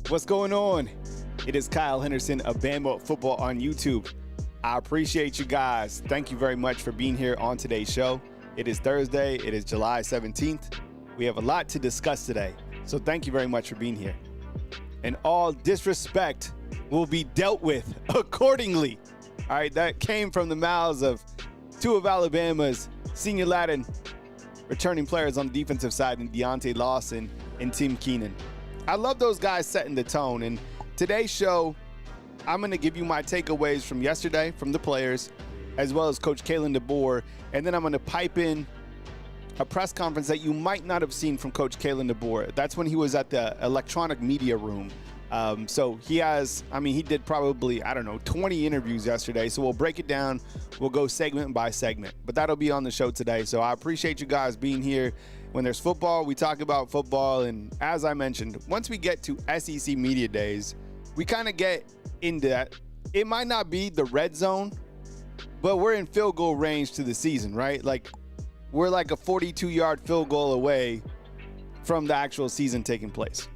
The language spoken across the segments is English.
What's going on? It is Kyle Henderson of Bama Football on YouTube. I appreciate you guys. Thank you very much for being here on today's show. It is Thursday. It is July 17th. We have a lot to discuss today, so thank you very much for being here. And all disrespect will be dealt with accordingly. All right, that came from the mouths of two of Alabama's senior Latin returning players on the defensive side, in Deontay Lawson and Tim Keenan. I love those guys setting the tone. And today's show, I'm going to give you my takeaways from yesterday from the players, as well as Coach Kalen DeBoer. And then I'm going to pipe in a press conference that you might not have seen from Coach Kalen DeBoer. That's when he was at the electronic media room. So he did probably, 20 interviews yesterday. So we'll break it down. We'll go segment by segment. But that'll be on the show today. So I appreciate you guys being here. When there's football, we talk about football. And as I mentioned, once we get to SEC Media Days, we kind of get into that. It might not be the red zone, but we're in field goal range to the season, right? Like, we're like a 42-yard field goal away from the actual season taking place.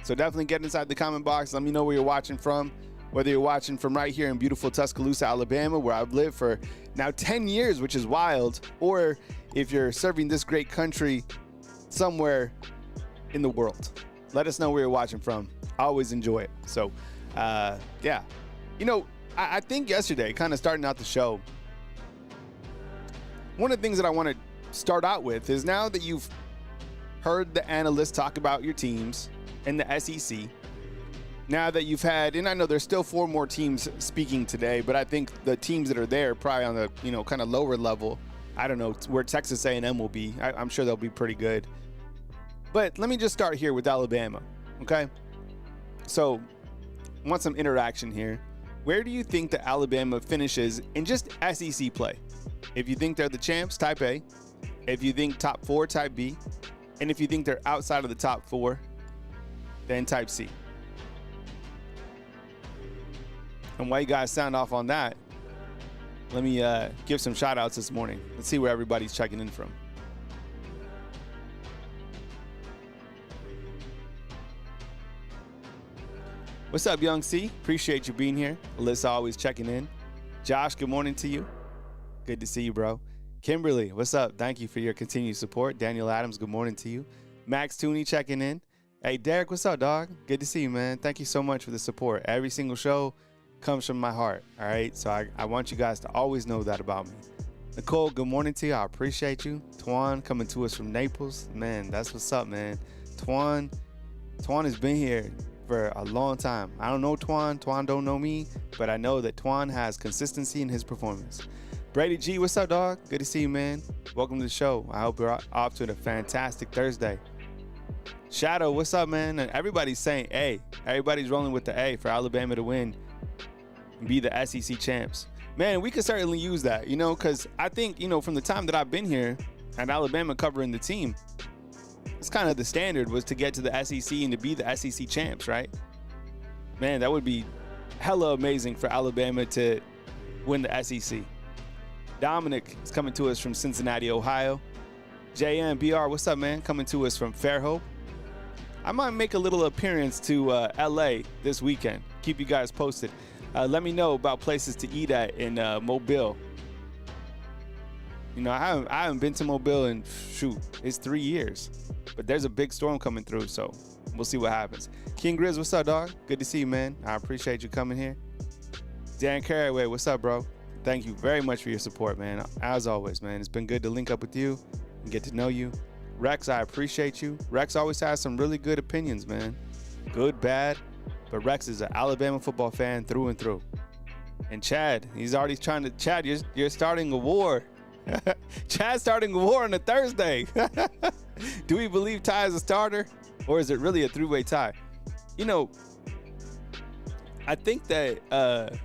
So definitely get inside the comment box. Let me know where you're watching from, whether you're watching from right here in beautiful Tuscaloosa, Alabama, where I've lived for now 10 years, which is wild, or if you're serving this great country somewhere in the world. Let us know where you're watching from. I always enjoy it. So, yeah. I think yesterday, kind of starting out the show, one of the things that I want to start out with is, now that you've heard the analysts talk about your teams in the SEC, now that you've had, and I know there's still 4 more teams speaking today, but I think the teams that are there probably on the, kind of lower level, I don't know where Texas A&M will be. I'm sure they'll be pretty good. But let me just start here with Alabama, okay? So I want some interaction here. Where do you think that Alabama finishes in just SEC play? If you think they're the champs, type A. If you think top 4, type B. And if you think they're outside of the top 4, then type C. And while you guys sound off on that, let me give some shout outs this morning. Let's see where everybody's checking in from. What's up, Young C? Appreciate you being here. Alyssa always checking in. Josh, good morning to you. Good to see you, bro. Kimberly, what's up? Thank you for your continued support. Daniel Adams, good morning to you. Max Tooney checking in. Hey, Derek, what's up, dog? Good to see you, man. Thank you so much for the support. Every single show comes from my heart, all right? So I want you guys to always know that about me. Nicole, good morning to you. I appreciate you. Twan coming to us from Naples. Man, that's what's up, man. Twan has been here for a long time. I don't know Twan. Twan don't know me, but I know that Twan has consistency in his performance. Brady G, what's up, dog? Good to see you, man. Welcome to the show. I hope you're off to a fantastic Thursday. Shadow, what's up, man? And everybody's saying A. Everybody's rolling with the A for Alabama to win and be the SEC champs. Man, we could certainly use that, because I think, from the time that I've been here at Alabama covering the team, it's kind of the standard was to get to the SEC and to be the SEC champs, right? Man, that would be hella amazing for Alabama to win the SEC. Dominic is coming to us from Cincinnati, Ohio. JMBR, what's up, man? Coming to us from Fairhope. I might make a little appearance to LA this weekend. Keep you guys posted. Let me know about places to eat at in Mobile. I haven't been to Mobile in, it's 3 years. But there's a big storm coming through, so we'll see what happens. King Grizz, what's up, dog? Good to see you, man. I appreciate you coming here. Dan Carraway, what's up, bro? Thank you very much for your support, man. As always, man, it's been good to link up with you and get to know you. Rex, I appreciate you. Rex always has some really good opinions, man. Good, bad. But Rex is an Alabama football fan through and through. And Chad, he's already trying to, Chad, you're starting a war. Chad's starting a war on a Thursday. Do we believe Ty is a starter, or is it really a three-way tie? I think that,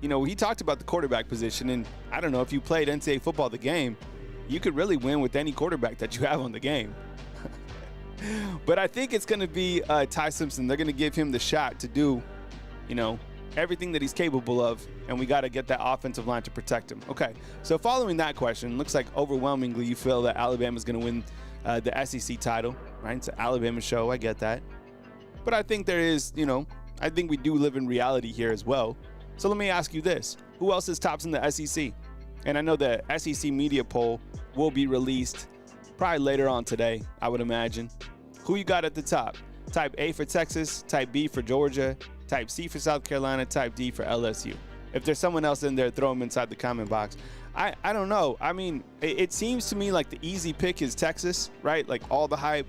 he talked about the quarterback position, and I don't know, if you played NCAA football the game, you could really win with any quarterback that you have on the game. But I think it's going to be Ty Simpson. They're going to give him the shot to do, everything that he's capable of, and we got to get that offensive line to protect him. Okay, so following that question, looks like overwhelmingly you feel that Alabama's going to win the SEC title, right? It's an Alabama show. I get that. But I think there is, I think we do live in reality here as well. So let me ask you this. Who else is tops in the SEC? And I know the SEC media poll will be released probably later on today, I would imagine. Who you got at the top? Type A for Texas, type B for Georgia, type C for South Carolina, type D for LSU. If there's someone else in there, throw them inside the comment box. I don't know. I mean, it seems to me like the easy pick is Texas, right? Like all the hype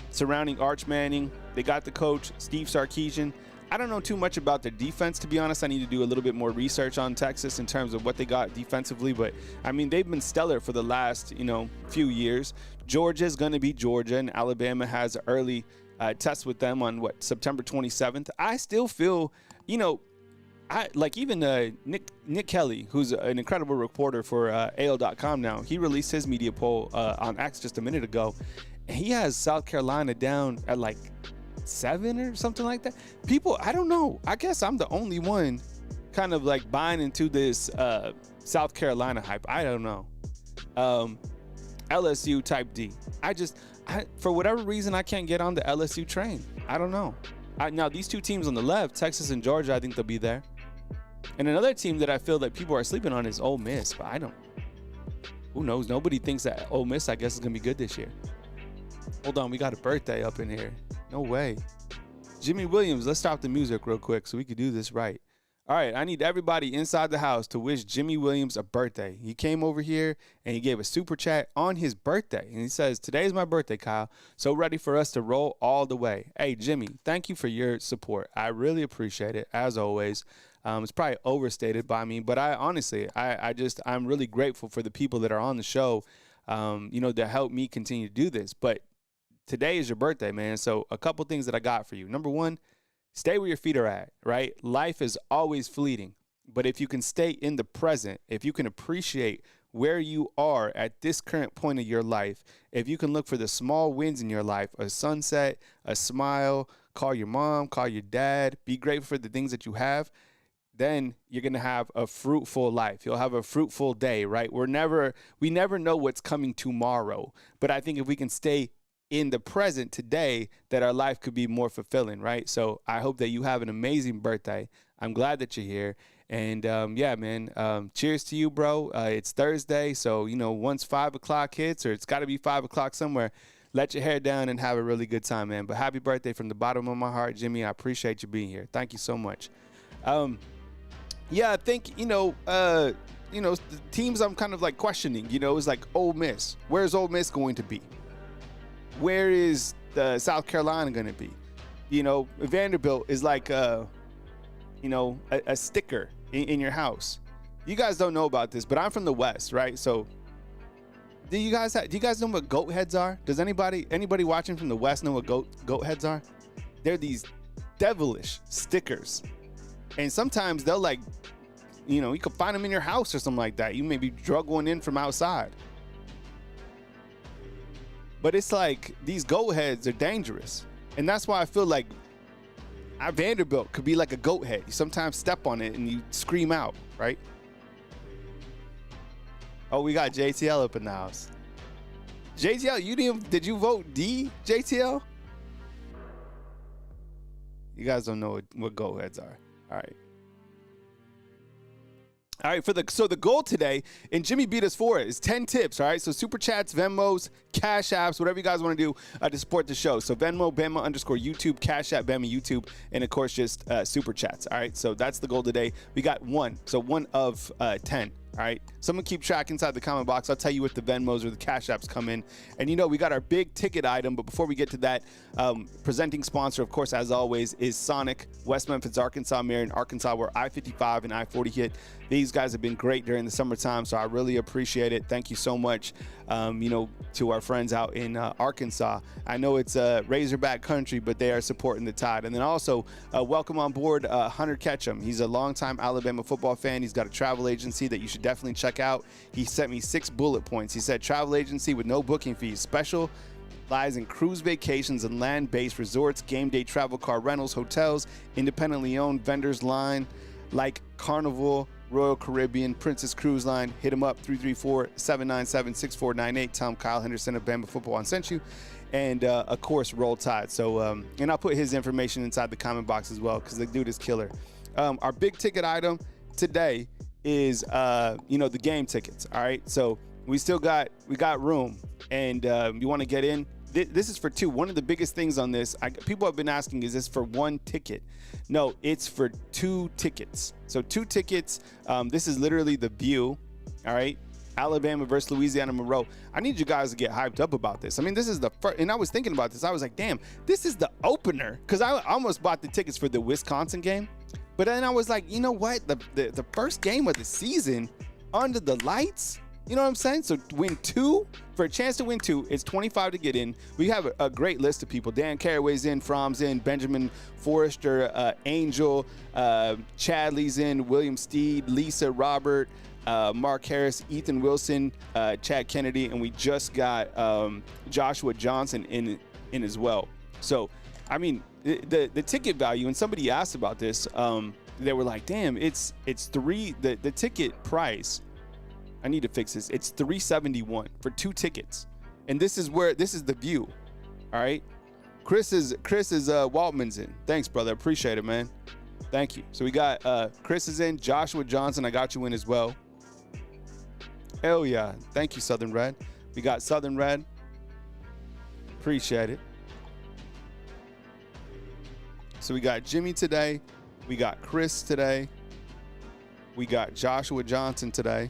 surrounding Arch Manning. They got the coach, Steve Sarkisian. I don't know too much about their defense, to be honest. I need to do a little bit more research on Texas in terms of what they got defensively. But, I mean, they've been stellar for the last, few years. Georgia's going to be Georgia, and Alabama has an early test with them on, September 27th. I still feel, even Nick Kelly, who's an incredible reporter for AL.com now, he released his media poll on X just a minute ago. And he has South Carolina down at 7 or something like that. People, I don't know. I guess I'm the only one kind of buying into this South Carolina hype. I don't know. LSU type D. For whatever reason, I can't get on the LSU train. I don't know. Now, these two teams on the left, Texas and Georgia, I think they'll be there. And another team that I feel that people are sleeping on is Ole Miss, but I don't. Who knows? Nobody thinks that Ole Miss, I guess, is going to be good this year. Hold on, we got a birthday up in here. No way. Jimmy Williams, let's stop the music real quick so we can do this right. All right, I need everybody inside the house to wish Jimmy Williams a birthday. He came over here and he gave a super chat on his birthday. And he says, today's my birthday, Kyle. So ready for us to roll all the way. Hey, Jimmy, thank you for your support. I really appreciate it, as always. It's probably overstated by me, but I'm really grateful for the people that are on the show, that help me continue to do this. But today is your birthday, man. So a couple things that I got for you. Number one, stay where your feet are at, right? Life is always fleeting. But if you can stay in the present, if you can appreciate where you are at this current point of your life, if you can look for the small wins in your life, a sunset, a smile, call your mom, call your dad, be grateful for the things that you have, then you're going to have a fruitful life. You'll have a fruitful day, right? We never know what's coming tomorrow. But I think if we can stay in the present today, that our life could be more fulfilling, right? So I hope that you have an amazing birthday. I'm glad that you're here. And cheers to you, bro. It's Thursday. So, once 5 o'clock hits, or it's got to be 5 o'clock somewhere, let your hair down and have a really good time, man. But happy birthday from the bottom of my heart, Jimmy. I appreciate you being here. Thank you so much. I think, the teams I'm kind of questioning, is Ole Miss. Where's Ole Miss going to be? Where is the South Carolina going to be? Vanderbilt is a sticker in your house. You guys don't know about this, but I'm from the West, right? So do you guys know what goat heads are? Does anybody watching from the West know what goat heads are? They're these devilish stickers. And sometimes they'll you can find them in your house or something like that. You may be drug one in from outside. But it's these goat heads are dangerous. And that's why I feel like our Vanderbilt could be like a goat head. You sometimes step on it and you scream out, right? Oh, we got JTL up in the house. JTL, did you vote D, JTL? You guys don't know what goat heads are. All right. All right, so the goal today, and Jimmy beat us for it, is 10 tips, all right? So Super Chats, Venmos, Cash Apps, whatever you guys want to do to support the show. So Venmo, Bama_YouTube, Cash App, Bama YouTube, and of course just Super Chats, all right? So that's the goal today. We got one of 10. All right, someone keep track inside the comment box. I'll tell you what the Venmos or the Cash Apps come in. And we got our big ticket item. But before we get to that, presenting sponsor, of course, as always, is Sonic, West Memphis, Arkansas, Marion, Arkansas, where I-55 and I-40 hit. These guys have been great during the summertime, so I really appreciate it. Thank you so much, to our friends out in Arkansas. I know it's Razorback country, but they are supporting the Tide. And then also, welcome on board Hunter Ketchum. He's a longtime Alabama football fan. He's got a travel agency that you should definitely check out. He sent me 6 bullet points. He said, travel agency with no booking fees, special lies in cruise vacations and land-based resorts, game day travel car rentals, hotels, independently owned vendors line like Carnival, Royal Caribbean, Princess Cruise Line. Hit him up, 334-797-6498. Tell him Kyle Henderson of Bama Football on sent you. and of course Roll Tide. So and I'll put his information inside the comment box as well, because the dude is killer. Our big ticket item today is the game tickets. All right, so we got room, and you want to get in. This is for two. One of the biggest things on this, people have been asking, is this for one ticket? No, it's for 2 tickets. So 2 tickets. This is literally the view. All right, Alabama versus Louisiana Monroe. I need you guys to get hyped up about this. I mean, this is the first, and I was thinking about this. I was like, damn, this is the opener, because I almost bought the tickets for the Wisconsin game, but then I was like, you know what, the first game of the season under the lights. You know what I'm saying? So win 2, for a chance to win 2, it's $25 to get in. We have a great list of people. Dan Carraway's in, Fromm's in, Benjamin Forrester, Angel, Chadley's in, William Steed, Lisa, Robert, Mark Harris, Ethan Wilson, Chad Kennedy, and we just got Joshua Johnson in as well. So, I mean, the ticket value, and somebody asked about this, they were like, damn, it's the ticket price. I need to fix this. It's $371 for 2 tickets, and this is the view. All right, Chris is Waltman's in. Thanks, brother. Appreciate it, man. Thank you. So we got Chris is in. Joshua Johnson, I got you in as well. Hell yeah. Thank you, Southern Red. We got Southern Red. Appreciate it. So we got Jimmy today. We got Chris today. We got Joshua Johnson today.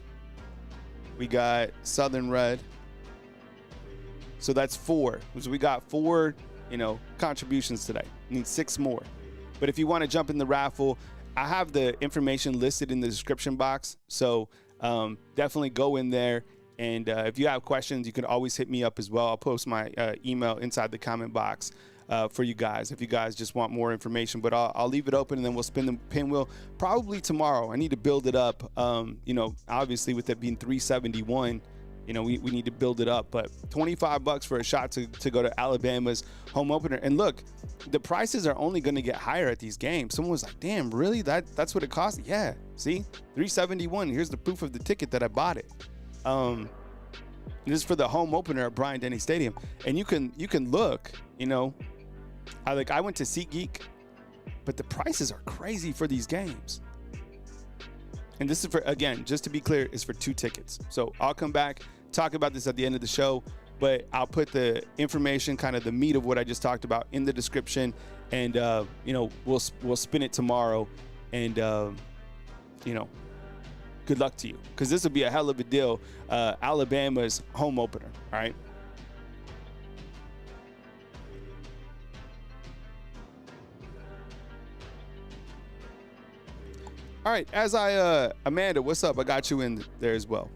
We got Southern Red. So that's 4. So we got 4, contributions today. Need 6 more. But if you want to jump in the raffle, I have the information listed in the description box. So definitely go in there. And if you have questions, you can always hit me up as well. I'll post my email inside the comment box for you guys if you guys just want more information. But I'll leave it open, and then we'll spin the pinwheel probably tomorrow. I need to build it up. Obviously with it being $371, we need to build it up. But $25 for a shot to go to Alabama's home opener. And look, the prices are only going to get higher at these games. Someone was like, damn, really? That's what it costs? Yeah, see, $371. Here's the proof of the ticket that I bought it. This is for the home opener at Bryant-Denny Stadium, and you can look. I went to SeatGeek, but the prices are crazy for these games. And this is for, again, just to be clear, is for 2 tickets. So I'll come back, talk about this at the end of the show, but I'll put the information, kind of the meat of what I just talked about, in the description, and we'll spin it tomorrow, and good luck to you, because this will be a hell of a deal. Alabama's home opener. All right. All right. As Amanda, what's up? I got you in there as well.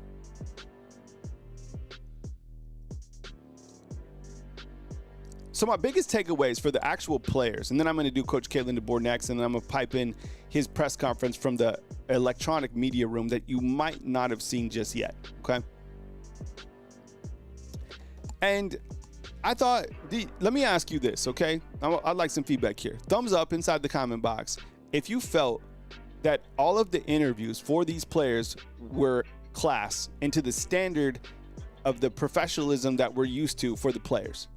So my biggest takeaways for the actual players, and then I'm going to do Coach Kalen DeBoer next, and then I'm going to pipe in his press conference from the electronic media room that you might not have seen just yet, okay? And I thought, let me ask you this, okay? I'd like some feedback here. Thumbs up inside the comment box if you felt that all of the interviews for these players were class and to the standard of the professionalism that we're used to for the players.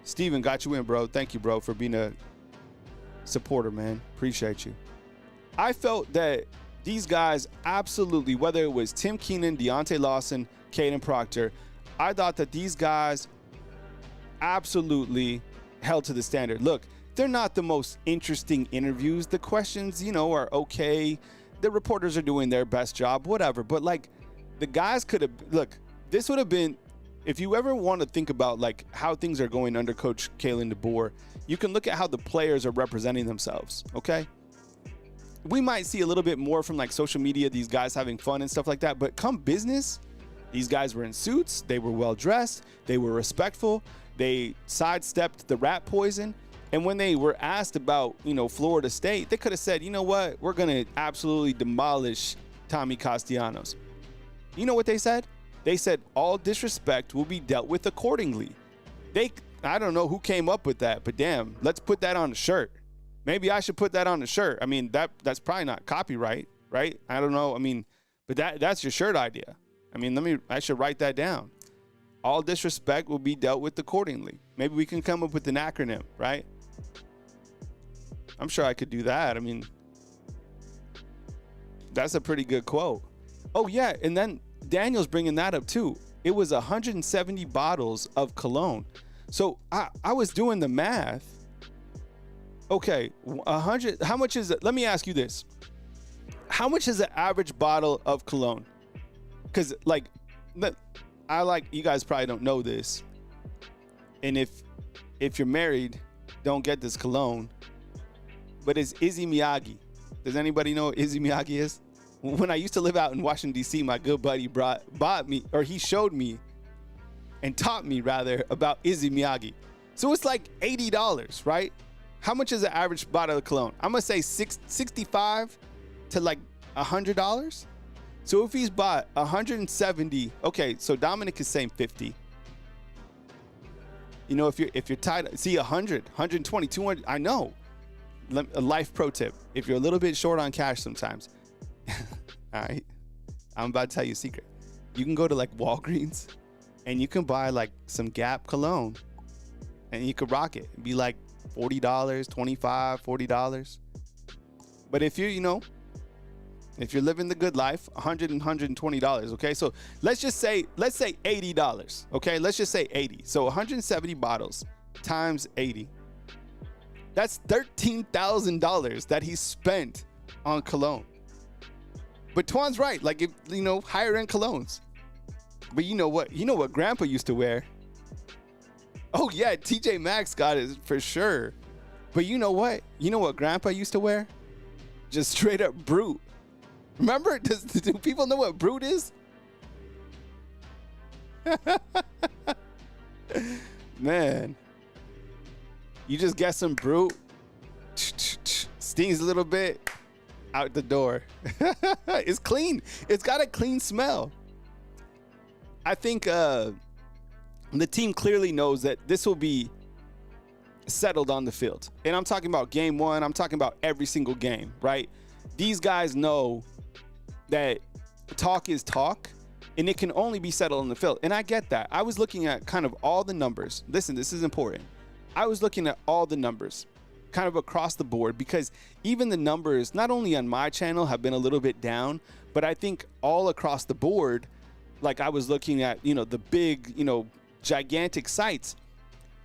Steven, got you in, bro. Thank you, bro, for being a supporter, man. Appreciate you. I felt that these guys absolutely, whether it was Tim Keenan, Deontay Lawson, Caden Proctor, I thought that these guys absolutely held to the standard. Look, they're not the most interesting interviews. The questions, are okay. The reporters are doing their best job, whatever. But, the guys could have, look, this would have been, if you ever want to think about how things are going under Coach Kalen DeBoer, you can look at how the players are representing themselves, okay? We might see a little bit more from social media, these guys having fun and stuff like that, but come business, these guys were in suits, they were well dressed, they were respectful, they sidestepped the rat poison, and when they were asked about, Florida State, they could have said, you know what, we're going to absolutely demolish Tommy Castellanos. You know what they said? They said all disrespect will be dealt with accordingly. I don't know who came up with that, but damn, let's put that on a shirt. Maybe I should put that on the shirt. I mean, that's probably not copyright, right? I don't know. I mean, but that's your shirt idea. I mean, I should write that down. All disrespect will be dealt with accordingly. Maybe we can come up with an acronym, right? I'm sure I could do that. I mean, that's a pretty good quote. Oh, yeah. And then Daniel's bringing that up, too. It was 170 bottles of cologne. So I was doing the math. Okay, 100. How much is it? Let me ask you this. How much is an average bottle of cologne? Because, like, you guys probably don't know this. And if you're married, don't get this cologne. But it's Izzy Miyagi. Does anybody know what Izzy Miyagi is? When I used to live out in Washington, D.C., my good buddy bought me, or he showed me and taught me, rather, about Izzy Miyagi. So it's like $80, right? How much is an average bottle of cologne? I'm going to say $65 to like $100. So if he's bought 170, okay, so Dominic is saying 50. You know, if you're tied, see 100, 120, 200, I know. A life pro tip. If you're a little bit short on cash sometimes, all right, I'm about to tell you a secret. You can go to like Walgreens and you can buy like some Gap cologne and you could rock it. It'd be like $40, $25, $40. But if if you're living the good life, $100 and $120, okay? So let's say $80, okay? Let's just say 80. So 170 bottles times 80. That's $13,000 that he spent on cologne. But Twan's right. Like, if higher end colognes. But you know what Grandpa used to wear? Oh yeah, TJ Maxx got it for sure. But you know what? You know what Grandpa used to wear? Just straight up Brute. Remember? Do people know what Brute is? Man. You just get some Brute, stings a little bit, out the door. It's clean. It's got a clean smell. I think the team clearly knows that this will be settled on the field. And I'm talking about game one. I'm talking about every single game, right? These guys know that talk is talk, and it can only be settled on the field. And I get that. I was looking at kind of all the numbers. Listen, this is important. I was looking at all the numbers kind of across the board, because even the numbers, not only on my channel, have been a little bit down, but I think all across the board, like I was looking at, the big, gigantic sites,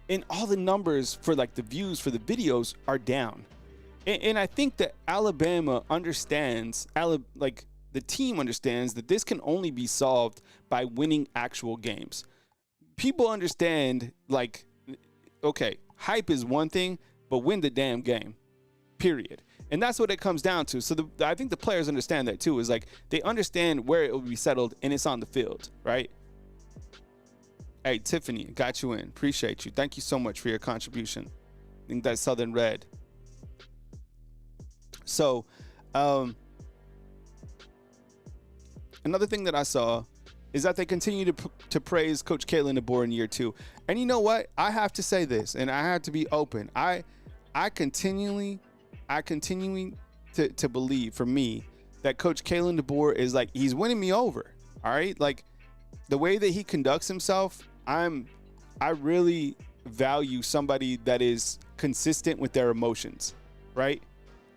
and all the numbers for like the views for the videos are down. And I think that Alabama understands, the team understands that this can only be solved by winning actual games. People understand, like, okay, hype is one thing, but win the damn game, period. And that's what it comes down to. So I think the players understand that too, is like they understand where it will be settled, and it's on the field, right? Hey, Tiffany, got you in. Appreciate you. Thank you so much for your contribution. I think that's Southern Red. So, another thing that I saw is that they continue to praise Coach Kalen DeBoer in year two. And you know what? I have to say this, and I have to be open. I continually to believe, for me, that Coach Kalen DeBoer is like, he's winning me over. All right, like the way that he conducts himself, I really value somebody that is consistent with their emotions, right?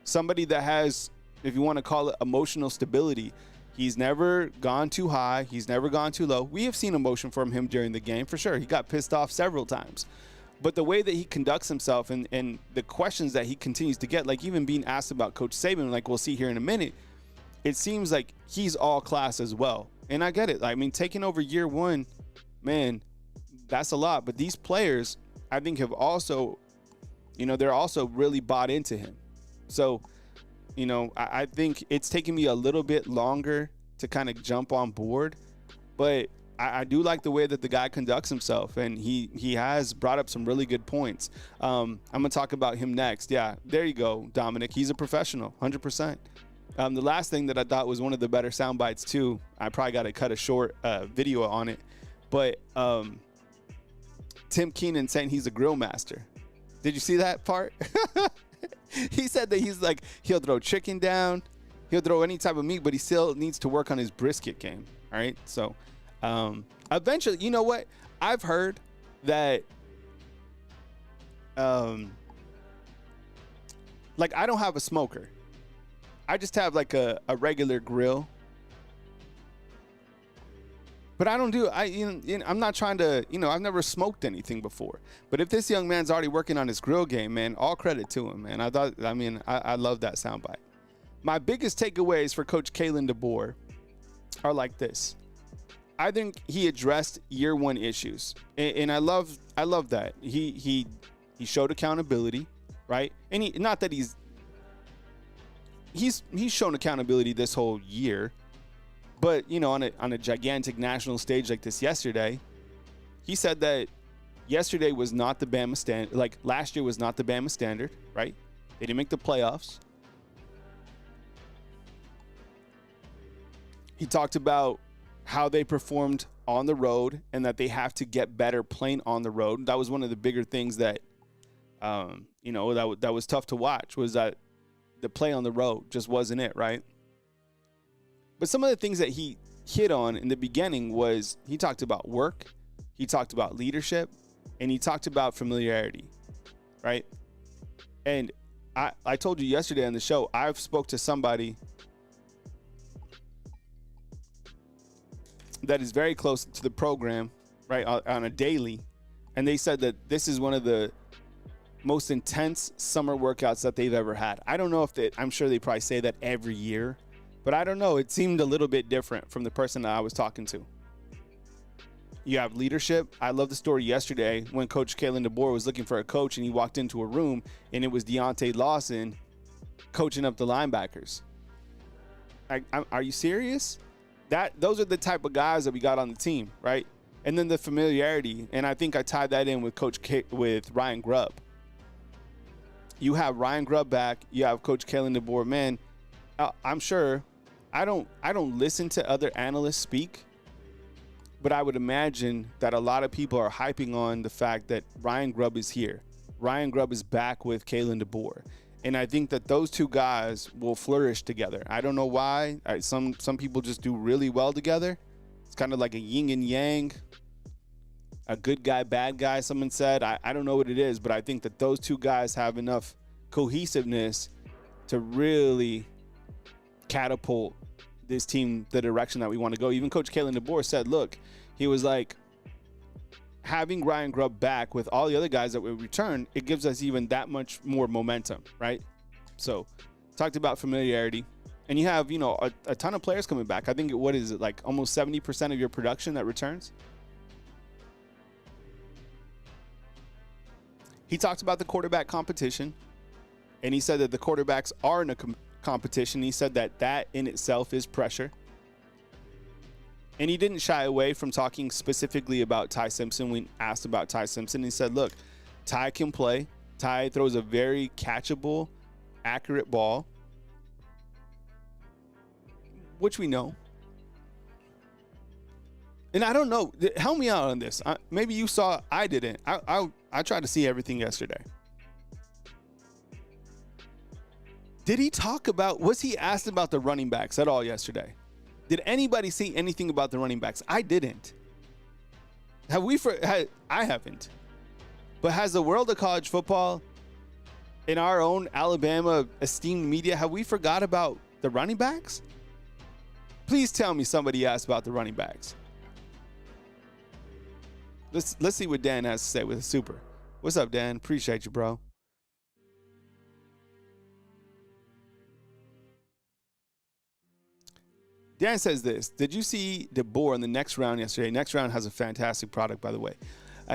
Somebody that has, if you want to call it, emotional stability. He's never gone too high. He's never gone too low. We have seen emotion from him during the game, for sure. He got pissed off several times. But the way that he conducts himself and the questions that he continues to get, like even being asked about Coach Saban, like we'll see here in a minute, it seems like he's all class as well. And I get it. I mean, taking over year one, man, that's a lot. But these players, I think, have also, they're also really bought into him. So, I think it's taken me a little bit longer to kind of jump on board, but I do like the way that the guy conducts himself, and he has brought up some really good points. I'm going to talk about him next. Yeah, there you go, Dominic. He's a professional, 100%. The last thing that I thought was one of the better sound bites, too, I probably got to cut a short video on it, but Tim Keenan saying he's a grill master. Did you see that part? He said that he'll throw chicken down, he'll throw any type of meat, but he still needs to work on his brisket game. All right. So eventually, you know what? I've heard that like I don't have a smoker. I just have like a regular grill. But I don't do, I'm not trying to, I've never smoked anything before. But if this young man's already working on his grill game, man, all credit to him, man. I love that soundbite. My biggest takeaways for Coach Kalen DeBoer are like this. I think he addressed year one issues. And I love that. He showed accountability, right? And not that he's shown accountability this whole year. But, on a gigantic national stage like this yesterday, he said that yesterday was not the Bama standard. Like last year was not the Bama standard, right? They didn't make the playoffs. He talked about how they performed on the road and that they have to get better playing on the road. That was one of the bigger things that, that was tough to watch, was that the play on the road just wasn't it, right? But some of the things that he hit on in the beginning was he talked about work, he talked about leadership, and he talked about familiarity, right? And I told you yesterday on the show, I've spoke to somebody that is very close to the program, right, on a daily, and they said that this is one of the most intense summer workouts that they've ever had. I don't know I'm sure they probably say that every year, but I don't know. It seemed a little bit different from the person that I was talking to. You have leadership. I love the story yesterday when Coach Kalen DeBoer was looking for a coach and he walked into a room and it was Deontay Lawson coaching up the linebackers. Are you serious? Those are the type of guys that we got on the team, right? And then the familiarity, and I think I tied that in with with Ryan Grubb. You have Ryan Grubb back. You have Coach Kalen DeBoer. Man, I'm sure I don't listen to other analysts speak, but I would imagine that a lot of people are hyping on the fact that Ryan Grubb is here. Ryan Grubb is back with Kalen DeBoer. And I think that those two guys will flourish together. I don't know why. Some people just do really well together. It's kind of like a yin and yang, a good guy, bad guy, someone said. I don't know what it is, but I think that those two guys have enough cohesiveness to really catapult this team the direction that we want to go. Even Coach Kalen DeBoer said, look, he was like, having Ryan Grubb back with all the other guys that we return, it gives us even that much more momentum, right? So talked about familiarity, and you have, a ton of players coming back. I think what is it, like almost 70% of your production that returns? He talked about the quarterback competition, and he said that the quarterbacks are in a competition. He said that in itself is pressure. And he didn't shy away from talking specifically about Ty Simpson. We asked about Ty Simpson. He said, look, Ty can play. Ty throws a very catchable, accurate ball, which we know. And I don't know. Help me out on this. Maybe you saw. I didn't. I tried to see everything yesterday. Did he talk about, was he asked about the running backs at all yesterday? Did anybody see anything about the running backs? I didn't. I haven't. But has the world of college football, in our own Alabama esteemed media, have we forgot about the running backs? Please tell me somebody asked about the running backs. Let's see what Dan has to say with a super. What's up, Dan? Appreciate you, bro. Dan says this. Did you see DeBoer in the next round yesterday? Next round has a fantastic product, by the way.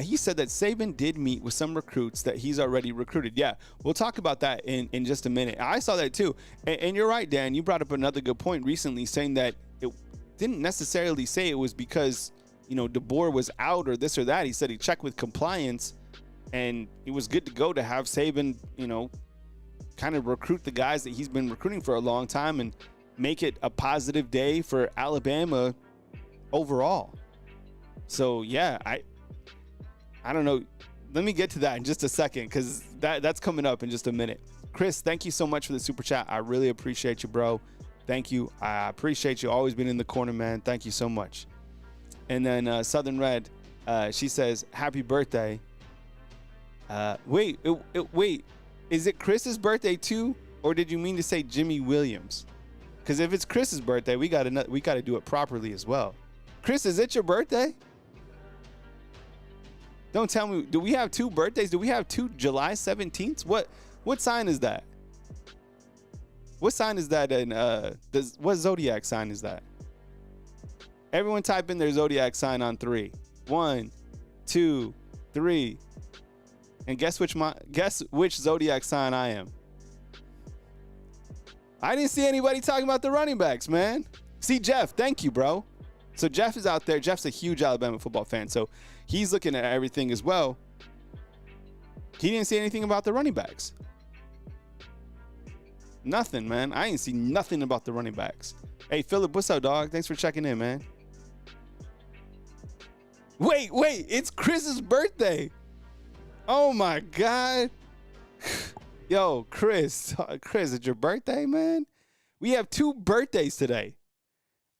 He said that Saban did meet with some recruits that he's already recruited. Yeah, we'll talk about that in just a minute. I saw that too. And you're right, Dan. You brought up another good point recently, saying that it didn't necessarily say it was because, DeBoer was out or this or that. He said he checked with compliance and it was good to go to have Saban, kind of recruit the guys that he's been recruiting for a long time and make it a positive day for Alabama overall. So yeah, I don't know. Let me get to that in just a second, because that's coming up in just a minute. Chris, thank you so much for the super chat. I really appreciate you, bro. Thank you. I appreciate you. Always been in the corner, man. Thank you so much. And then Southern Red, she says, happy birthday. Wait, is it Chris's birthday too? Or did you mean to say Jimmy Williams? Because if it's Chris's birthday, we gotta do it properly as well. Chris, is it your birthday? Don't tell me. Do we have two birthdays? Do we have two July 17th? What sign is that? What sign is that? And what zodiac sign is that? Everyone type in their zodiac sign on 3. 1, 2, 3. And guess which zodiac sign I am. I didn't see anybody talking about the running backs, man. See, Jeff, thank you, bro. So Jeff is out there. Jeff's a huge Alabama football fan, so he's looking at everything as well. He didn't say anything about the running backs. Nothing, man. I ain't see nothing about the running backs. Hey, Philip, what's up, dog? Thanks for checking in, man. Wait, it's Chris's birthday. Oh, my God. Yo, Chris, it's your birthday, man? We have two birthdays today.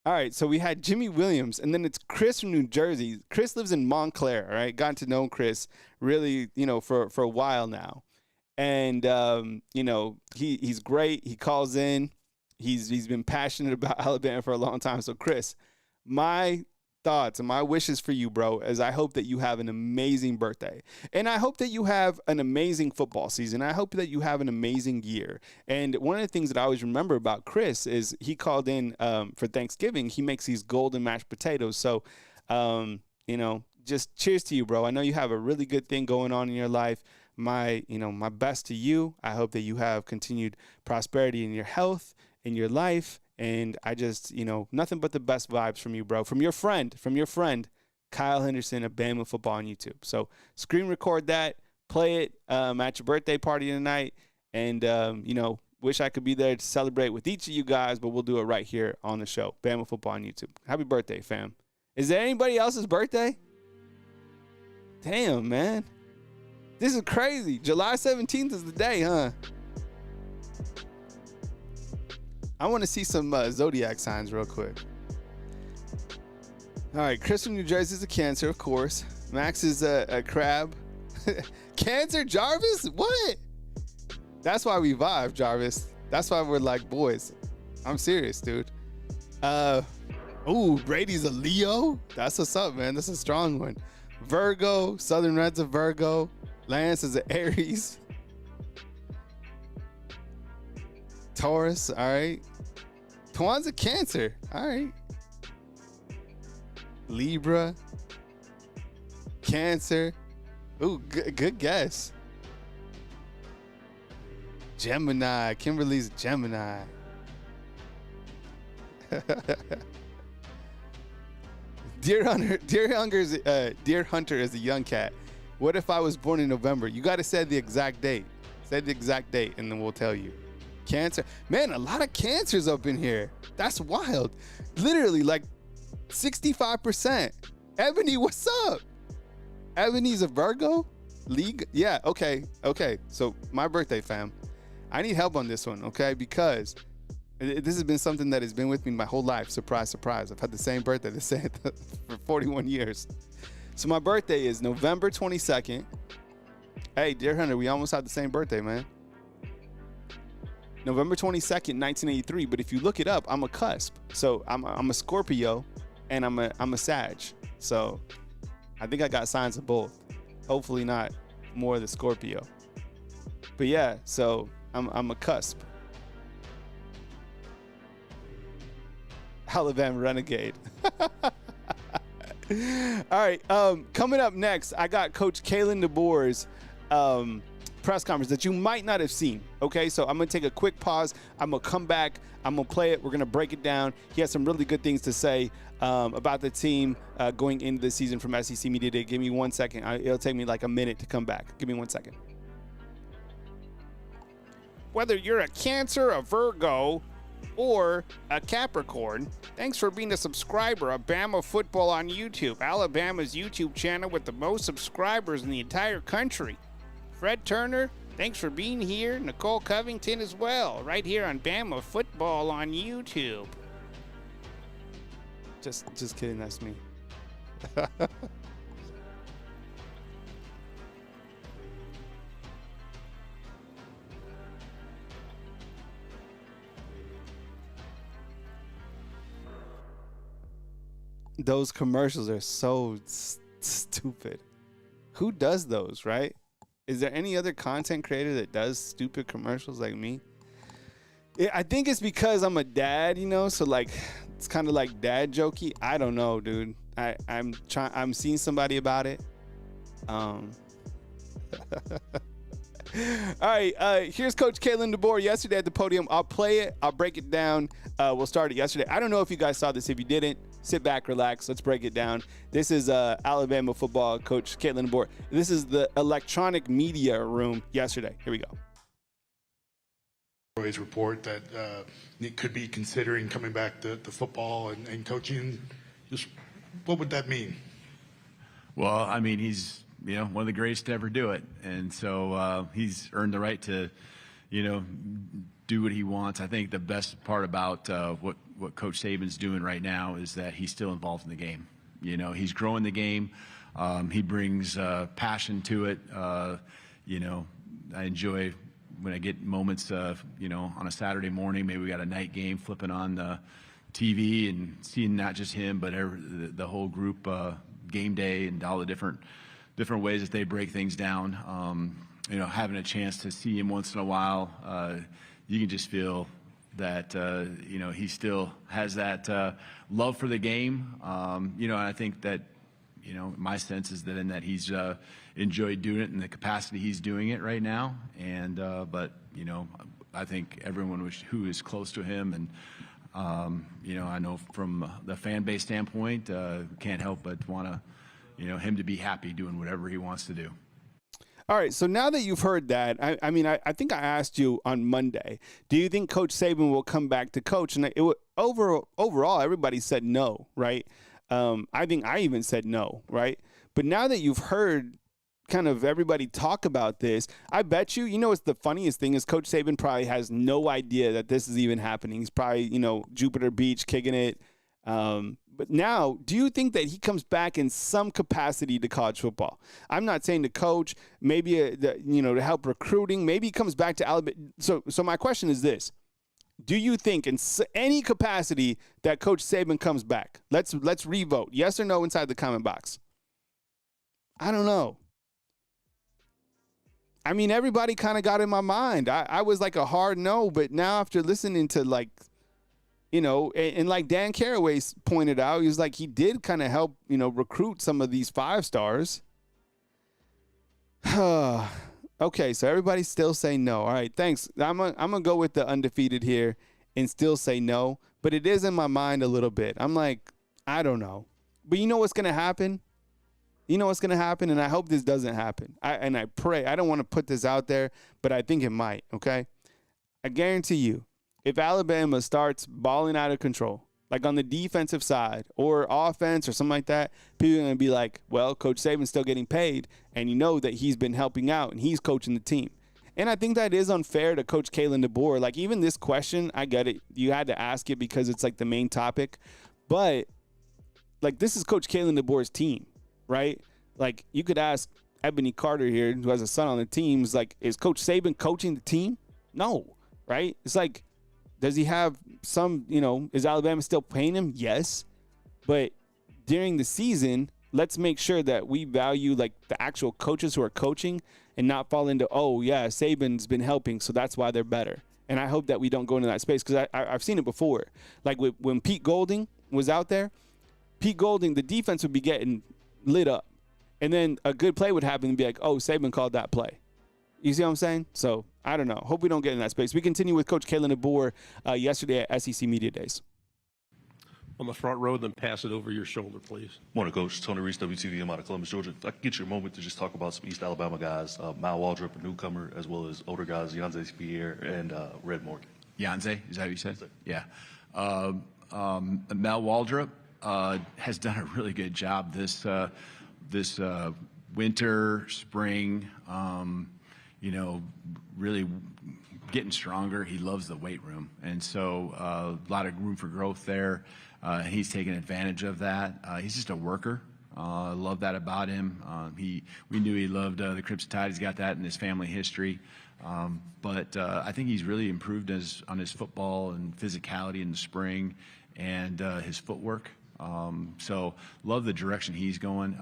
All right, so we had Jimmy Williams, and then it's Chris from New Jersey. Chris lives in Montclair, all right? Gotten to know Chris really, for a while now. And, he's great. He calls in. He's been passionate about Alabama for a long time. So, Chris, my thoughts and my wishes for you, bro, is I hope that you have an amazing birthday. And I hope that you have an amazing football season. I hope that you have an amazing year. And one of the things that I always remember about Chris is he called in for Thanksgiving. He makes these golden mashed potatoes. So, just cheers to you, bro. I know you have a really good thing going on in your life. My best to you. I hope that you have continued prosperity in your health, in your life. And I just, nothing but the best vibes from you, bro. From your friend, Kyle Henderson of Bama Football on YouTube. So screen record that, play it at your birthday party tonight. And, wish I could be there to celebrate with each of you guys, but we'll do it right here on the show. Bama Football on YouTube. Happy birthday, fam. Is there anybody else's birthday? Damn, man. This is crazy. July 17th is the day, huh? I want to see some zodiac signs real quick. All right, Chris from New Jersey is a Cancer, of course. Max is a crab. Cancer, Jarvis? What? That's why we vibe, Jarvis. That's why we're like boys. I'm serious, dude. Brady's a Leo? That's what's up, man. That's a strong one. Virgo, Southern Red's a Virgo. Lance is an Aries. Taurus, all right. Twan's a Cancer, all right. Libra, Cancer. Ooh, good guess. Gemini. Kimberly's a Gemini. Deer Hunter is a young cat. What if I was born in November? You got to say the exact date. Say the exact date, and then we'll tell you. Cancer. Man, a lot of Cancers up in here. That's wild. Literally, like 65%. Ebony, what's up? Ebony's a Virgo? League? Yeah, okay. So my birthday, fam. I need help on this one, okay? Because this has been something that has been with me my whole life. Surprise, surprise. I've had the same birthday for 41 years. So my birthday is November 22nd. Hey, Deer Hunter, we almost had the same birthday, man. November 22nd, 1983. But if you look it up, I'm a cusp. So I'm a Scorpio and I'm a Sag. So I think I got signs of both. Hopefully not more of the Scorpio. But yeah, so I'm a cusp. Alabama Renegade. All right, coming up next, I got Coach Kalen DeBoer's press conference that you might not have seen. Okay, so I'm gonna take a quick pause. I'm gonna come back. I'm gonna play it. We're gonna break it down. He has some really good things to say about the team going into the season from SEC Media Day. Give me 1 second. It'll take me like a minute to come back. Give me 1 second. Whether you're a Cancer, a Virgo, or a Capricorn, thanks for being a subscriber of Bama Football on YouTube, Alabama's YouTube channel with the most subscribers in the entire country. Fred Turner, Thanks for being here, Nicole Covington as well, right here on Bama Football on YouTube. Just kidding, that's me. Those commercials are so stupid. Who does those, right? Is there any other content creator that does stupid commercials like me? I think it's because I'm a dad, so like it's kind of like dad jokey. I don't know, dude. I'm seeing somebody about it. All right, here's Coach Kalen DeBoer yesterday at the podium. I'll play it. I'll break it down. We'll start it yesterday. I don't know if you guys saw this. If you didn't, sit back, relax. Let's break it down. This is Alabama football coach Kalen DeBoer. This is the electronic media room yesterday. Here we go. Roy's report that Nick could be considering coming back to football and coaching. Just what would that mean? Well, I mean, he's one of the greatest to ever do it, and so he's earned the right to do what he wants. I think the best part about what Coach Saban's doing right now is that he's still involved in the game. He's growing the game. He brings passion to it. I enjoy when I get moments of, on a Saturday morning, maybe we got a night game, flipping on the TV and seeing not just him, but the whole group game day and all the different ways that they break things down. Having a chance to see him once in a while, you can just feel that, he still has that love for the game. And I think that, my sense is that in that he's enjoyed doing it in the capacity he's doing it right now. And, but, I think everyone who is close to him and, I know from the fan base standpoint, can't help but want to, him to be happy doing whatever he wants to do. All right, so now that you've heard that, I think I asked you on Monday, do you think Coach Saban will come back to coach? And overall, everybody said no, right? I think I even said no, right? But now that you've heard kind of everybody talk about this, I bet you, what's the funniest thing is Coach Saban probably has no idea that this is even happening. He's probably, Jupiter Beach kicking it. But now, do you think that he comes back in some capacity to college football? I'm not saying to coach, maybe, to help recruiting. Maybe he comes back to Alabama. So my question is this. Do you think in any capacity that Coach Saban comes back? Let's revote. Yes or no inside the comment box. I don't know. Everybody kind of got in my mind. I was like a hard no, but now after listening to and like Dan Caraway pointed out, he was like, he did kind of help, recruit some of these 5-stars. Okay, so everybody's still saying no. All right, thanks. I'm gonna go with the undefeated here and still say no, but it is in my mind a little bit. I'm like, I don't know. But you know what's going to happen? And I hope this doesn't happen. I pray. I don't want to put this out there, but I think it might, okay? I guarantee you, if Alabama starts balling out of control, like on the defensive side or offense or something like that, people are going to be like, well, Coach Saban's still getting paid, and that he's been helping out and he's coaching the team. And I think that is unfair to Coach Kalen DeBoer. Like, even this question, I get it. You had to ask it because it's like the main topic. But, like, this is Coach Kalen DeBoer's team, right? Like, you could ask Ebony Carter here, who has a son on the team, is like, is Coach Saban coaching the team? No, right? It's like, does he have some, is Alabama still paying him? Yes. But during the season, let's make sure that we value like the actual coaches who are coaching and not fall into, oh, yeah, Saban's been helping, so that's why they're better. And I hope that we don't go into that space because I've seen it before. Like when Pete Golding was out there, the defense would be getting lit up. And then a good play would happen and be like, oh, Saban called that play. You see what I'm saying? So, I don't know. Hope we don't get in that space. We continue with Coach Kalen DeBoer yesterday at SEC Media Days. On the front row, then pass it over your shoulder, please. Morning, Coach. Tony Reese, WTVM out of Columbus, Georgia. If I could get you a moment to just talk about some East Alabama guys, Mal Waldrop, a newcomer, as well as older guys, Yanze Pierre and Red Morgan. Yanze, is that what you said? Yeah. Mal Waldrop has done a really good job this winter, spring. really getting stronger. He loves the weight room, and so a lot of room for growth there. He's taking advantage of that. He's just a worker. I love that about him. We knew he loved the Crips Tide. He's got that in his family history. But I think he's really improved on his football and physicality in the spring and his footwork. So love the direction he's going.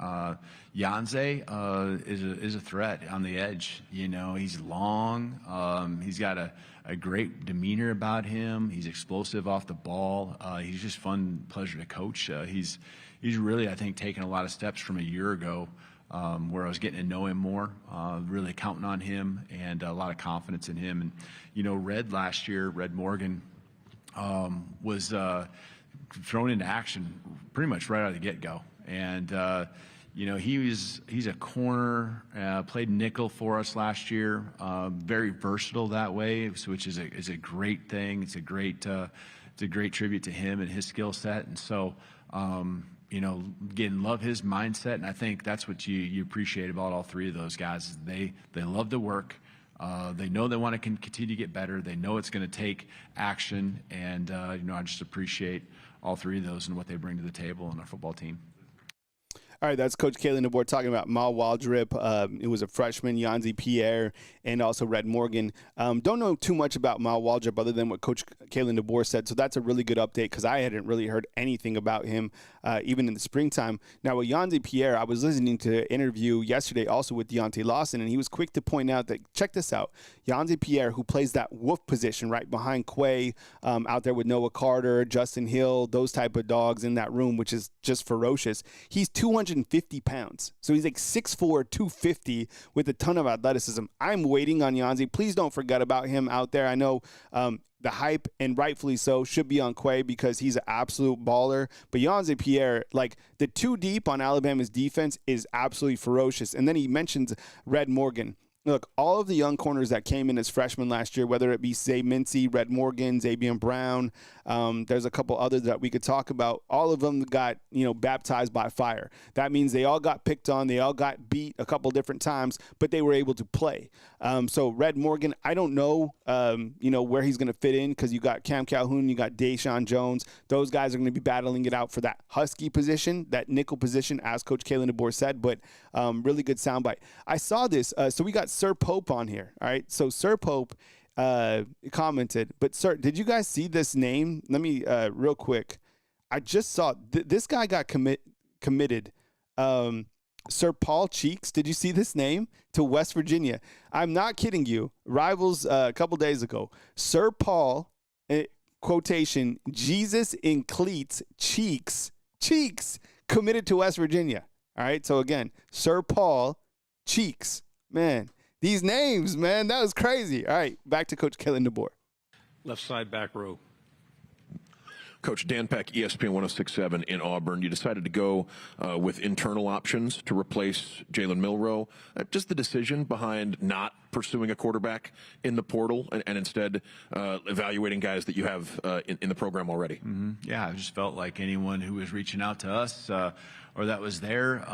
Yanze is a threat on the edge. He's long. He's got a great demeanor about him. He's explosive off the ball. He's just fun, pleasure to coach. He's really, I think, taken a lot of steps from a year ago where I was getting to know him more, really counting on him and a lot of confidence in him. And, Red last year, Red Morgan, was thrown into action pretty much right out of the get-go. And, he's a corner, played nickel for us last year, very versatile that way, which is a great thing. It's a great tribute to him and his skill set. And so, again, love his mindset, and I think that's what you appreciate about all three of those guys. They love to work. They know they want to continue to get better. They know it's going to take action, and I just appreciate all three of those and what they bring to the table on our football team. All right, that's Coach Kalen DeBoer talking about Mal Waldrop. It was a freshman, Yanzi Pierre, and also Red Morgan. Don't know too much about Mal Waldrop other than what Coach Kalen DeBoer said, so that's a really good update because I hadn't really heard anything about him even in the springtime. Now, with Yanzi Pierre, I was listening to an interview yesterday also with Deontay Lawson, and he was quick to point out that, check this out, Yanzi Pierre, who plays that wolf position right behind Quay, out there with Noah Carter, Justin Hill, those type of dogs in that room, which is just ferocious. He's 250 pounds. So he's like 6'4", 250 with a ton of athleticism. I'm waiting on Yanzi. Please don't forget about him out there. I know the hype, and rightfully so, should be on Quay because he's an absolute baller. But Yanzi Pierre, like the two deep on Alabama's defense is absolutely ferocious. And then he mentions Red Morgan. Look, all of the young corners that came in as freshmen last year, whether it be Zay Mincy, Red Morgan, Xavier Brown, there's a couple others that we could talk about. All of them got, baptized by fire. That means they all got picked on. They all got beat a couple different times, but they were able to play. So Red Morgan, I don't know, where he's going to fit in because you got Cam Calhoun, you got Deshaun Jones. Those guys are going to be battling it out for that Husky position, that nickel position, as Coach Kalen DeBoer said, but really good soundbite. I saw this. So we got Sir Pope on here. All right. So Sir Pope commented, but sir, did you guys see this name? Let me real quick. I just saw this guy got committed. Sir Paul Cheeks. Did you see this name? To West Virginia. I'm not kidding you. Rivals a couple days ago. Sir Paul, quotation, Jesus in cleats, cheeks, committed to West Virginia. All right. So again, Sir Paul Cheeks. Man, these names, man, that was crazy. All right, back to Coach Kalen DeBoer. Left side, back row. Coach Dan Peck, ESPN 106.7 in Auburn. You decided to go with internal options to replace Jalen Milroe. Just the decision behind not pursuing a quarterback in the portal and instead evaluating guys that you have in the program already. Mm-hmm. Yeah, I just felt like anyone who was reaching out to us or that was there,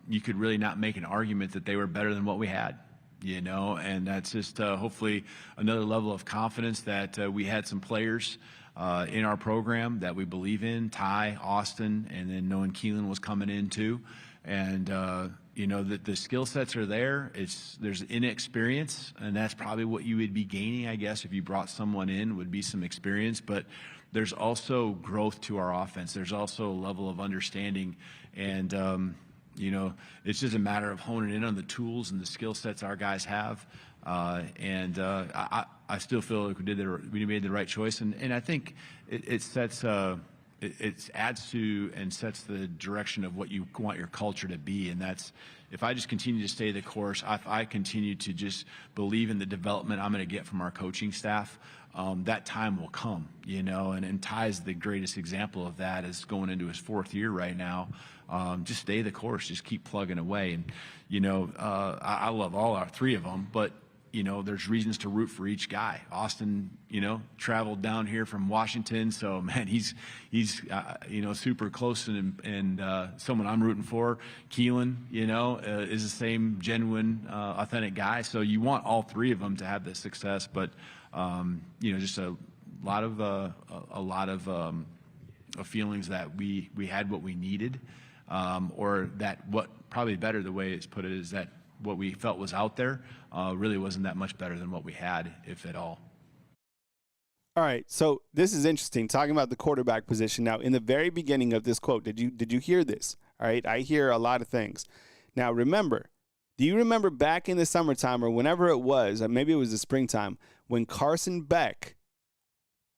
you could really not make an argument that they were better than what we had. And that's just hopefully another level of confidence that we had some players in our program that we believe in, Ty, Austin, and then knowing Keelan was coming in too. And, that the skill sets are there. There's inexperience, and that's probably what you would be gaining, I guess, if you brought someone in, would be some experience. But there's also growth to our offense. There's also a level of understanding. And, it's just a matter of honing in on the tools and the skill sets our guys have. I still feel like we made the right choice. And I think it sets it adds to and sets the direction of what you want your culture to be. And that's, if I just continue to stay the course, if I continue to just believe in the development I'm going to get from our coaching staff, that time will come, and Ty's the greatest example of that, is going into his fourth year right now. Just stay the course, just keep plugging away. And, I love all our three of them, but there's reasons to root for each guy. Austin, traveled down here from Washington, so man, he's super close and someone I'm rooting for. Keelan, is the same genuine, authentic guy. So you want all three of them to have this success, but just a lot of feelings that we had what we needed, or that what probably better the way it's put it is that what we felt was out there really wasn't that much better than what we had, if at all. All right, so this is interesting, talking about the quarterback position. Now, in the very beginning of this quote, did you hear this? All right, I hear a lot of things. Now, do you remember back in the summertime or whenever it was, maybe it was the springtime, when Carson Beck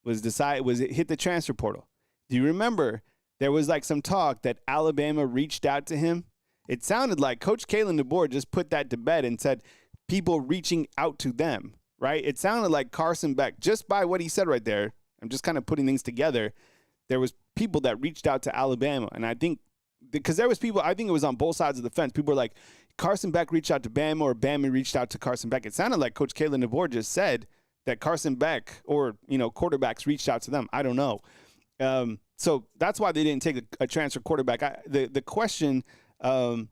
hit the transfer portal? Do you remember there was like some talk that Alabama reached out to him? It sounded like Coach Kalen DeBoer just put that to bed and said people reaching out to them, right? It sounded like Carson Beck, just by what he said right there, I'm just kind of putting things together, there was people that reached out to Alabama. And I think, because there was people, I think it was on both sides of the fence. People were like, Carson Beck reached out to Bama, or Bama reached out to Carson Beck. It sounded like Coach Kalen DeBoer just said that Carson Beck or, quarterbacks reached out to them. I don't know. So that's why they didn't take a transfer quarterback. The question, I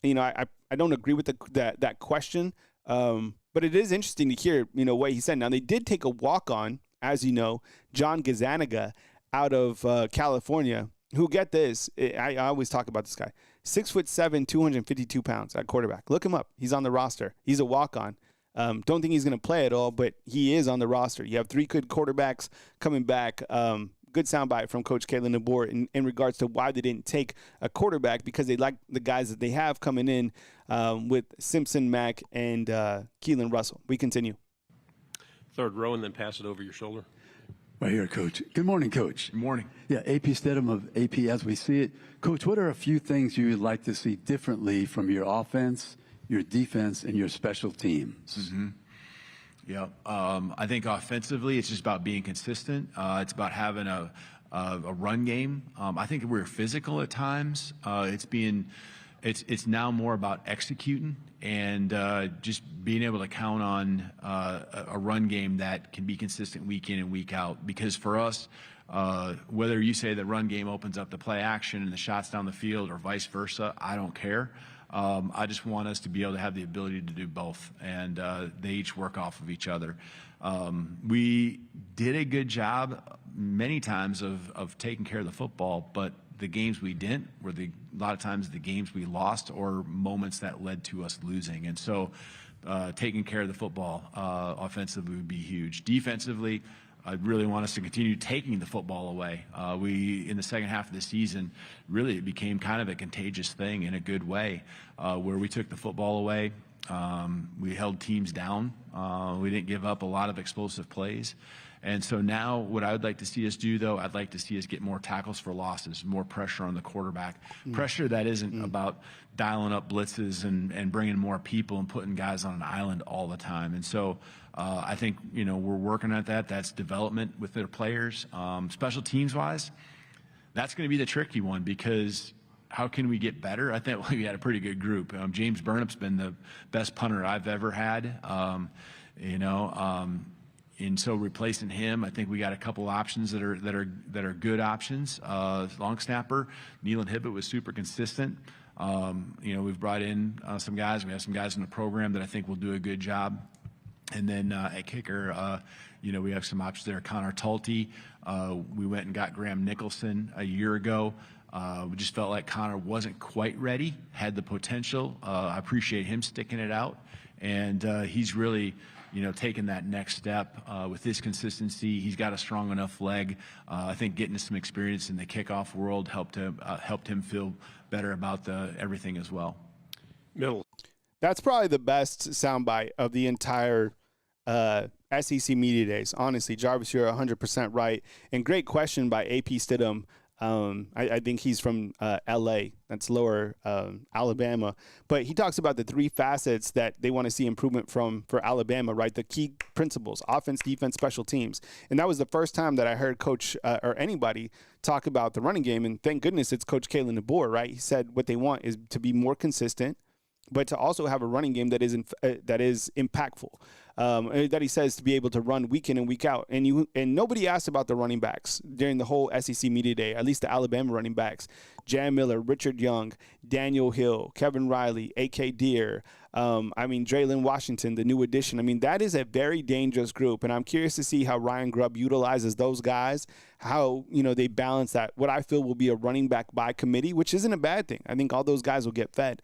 don't agree with that question, but it is interesting to hear, what he said. Now, they did take a walk-on, as you know, John Gazaniga out of California, who, get this, I always talk about this guy, 6'7", 252 pounds at quarterback. Look him up. He's on the roster. He's a walk-on. Don't think he's going to play at all, but he is on the roster. You have three good quarterbacks coming back. Good soundbite from Coach Kalen DeBoer in regards to why they didn't take a quarterback, because they like the guys that they have coming in with Simpson, Mack, and Keelan Russell. We continue. Third row, and then pass it over your shoulder. Right here, Coach. Good morning, Coach. Good morning. Yeah, AP Stedham of AP as we see it. Coach, what are a few things you would like to see differently from your offense, your defense, and your special teams? Mm-hmm. Yeah, I think offensively, it's just about being consistent. It's about having a run game. I think we're physical at times. It's now more about executing and just being able to count on a run game that can be consistent week in and week out. Because for us, whether you say the run game opens up the play action and the shots down the field or vice versa, I don't care. I just want us to be able to have the ability to do both, and they each work off of each other. We did a good job many times of taking care of the football, but the games we didn't were a lot of times the games we lost or moments that led to us losing. And so taking care of the football offensively would be huge. Defensively, I really want us to continue taking the football away. In the second half of the season, really it became kind of a contagious thing in a good way, where we took the football away. We held teams down. We didn't give up a lot of explosive plays. And so now what I would like to see us do, though, I'd like to see us get more tackles for losses, more pressure on the quarterback. Pressure that isn't about dialing up blitzes and bringing more people and putting guys on an island all the time. And so I think, we're working at that. That's development with their players. Special teams-wise, that's going to be the tricky one, because how can we get better? I think we had a pretty good group. James Burnup's been the best punter I've ever had, and so replacing him, I think we got a couple options that are good options. Long snapper, Nealon Hibbett was super consistent. We've brought in some guys. We have some guys in the program that I think will do a good job. And then at kicker, we have some options there. Connor Talty. We went and got Graham Nicholson a year ago. We just felt like Connor wasn't quite ready, had the potential. I appreciate him sticking it out. And he's really, taking that next step with his consistency. He's got a strong enough leg. I think getting some experience in the kickoff world helped him feel better about everything as well. Middle. That's probably the best soundbite of the entire SEC Media Days. Honestly, Jarvis, you're 100% right. And great question by AP Stidham. I think he's from L.A. That's lower Alabama. But he talks about the three facets that they want to see improvement for Alabama, right? The key principles: offense, defense, special teams. And that was the first time that I heard Coach or anybody talk about the running game. And thank goodness it's Coach Kalen DeBoer, right? He said what they want is to be more consistent, but to also have a running game that is impactful, that he says to be able to run week in and week out. And nobody asked about the running backs during the whole SEC media day, at least the Alabama running backs: Jan Miller, Richard Young, Daniel Hill, Kevin Riley, A.K. Deere. Draylon Washington, the new addition. That is a very dangerous group, and I'm curious to see how Ryan Grubb utilizes those guys, how they balance that. What I feel will be a running back by committee, which isn't a bad thing. I think all those guys will get fed.